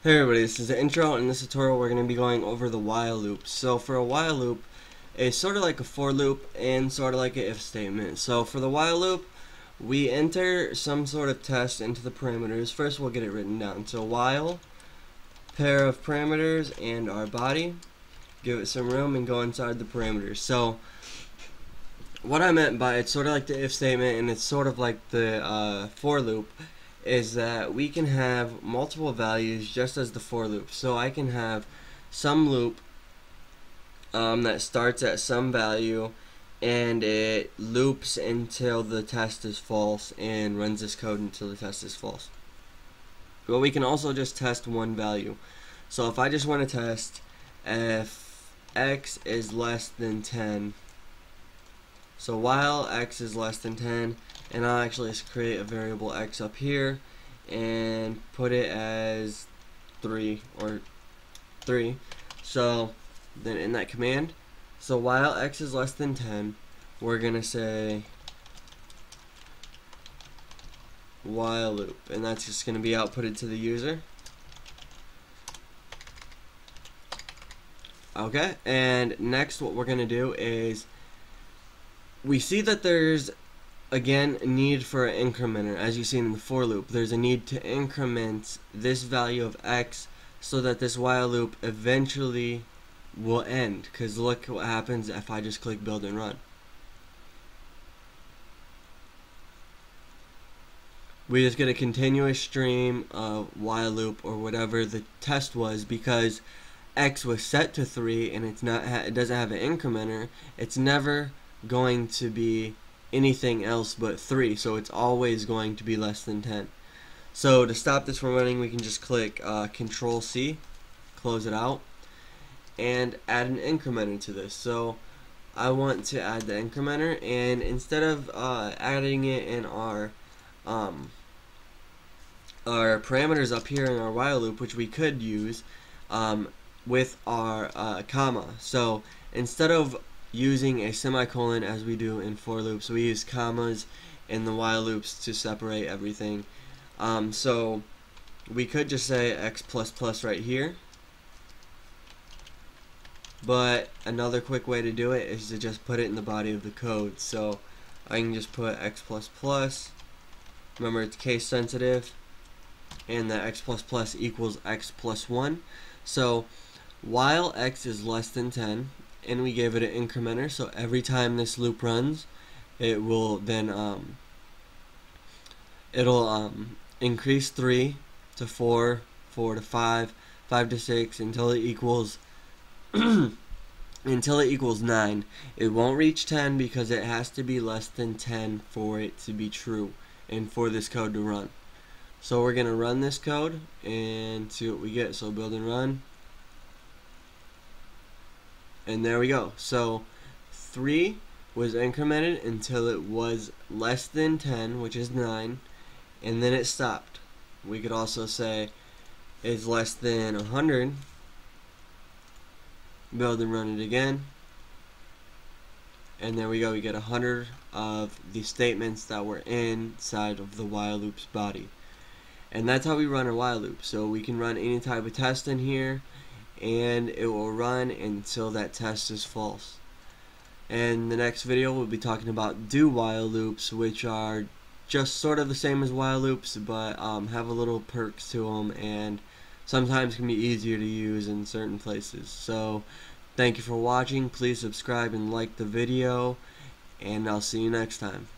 Hey everybody, this is the intro. In this tutorial we're going to be going over the while loop. So for a while loop, it's sort of like a for loop and sort of like an if statement. So for the while loop, we enter some sort of test into the parameters. First we'll get it written down. So while, pair of parameters and our body, give it some room and go inside the parameters. So what I meant by it's sort of like the if statement and it's sort of like the for loop is that we can have multiple values just as the for loop. So I can have some loop that starts at some value and it loops until the test is false and runs this code until the test is false. But we can also just test one value. So if I just want to test if x is less than 10, so while x is less than 10, and I'll actually just create a variable x up here and put it as 3 or 3. So then in that command, so while x is less than 10, we're gonna say while loop, and that's just gonna be outputted to the user. Okay, and next what we're gonna do is we see that there's again a need for an incrementer. As you've seen in the for loop, there's a need to increment this value of x so that this while loop eventually will end, because look what happens if I just click build and run. We just get a continuous stream of while loop or whatever the test was, because x was set to 3 and it doesn't have an incrementer. It's never going to be anything else but 3, so it's always going to be less than 10. So to stop this from running, we can just click Control C, close it out, and add an incrementer to this. So I want to add the incrementer, and instead of adding it in our parameters up here in our while loop, which we could use with our comma. So instead of using a semicolon as we do in for loops, we use commas in the while loops to separate everything. So we could just say x plus plus right here, but another quick way to do it is to just put it in the body of the code. So I can just put x plus plus, remember it's case sensitive, and that x plus plus equals x plus 1. So while x is less than 10, and we gave it an incrementer, so every time this loop runs, it will then it'll increase 3 to 4, 4 to 5, 5 to 6 until it equals until it equals 9. It won't reach 10 because it has to be less than 10 for it to be true and for this code to run. So we're gonna run this code and see what we get. So build and run. And there we go. So 3 was incremented until it was less than 10, which is 9, and then it stopped. We could also say it's less than 100. Build and run it again. And there we go. We get 100 of the statements that were inside of the while loop's body. And that's how we run a while loop. So we can run any type of test in here, and it will run until that test is false. And the next video we'll be talking about do while loops, which are just sort of the same as while loops, but have a little perks to them and sometimes can be easier to use in certain places. So thank you for watching. Please subscribe and like the video, and I'll see you next time.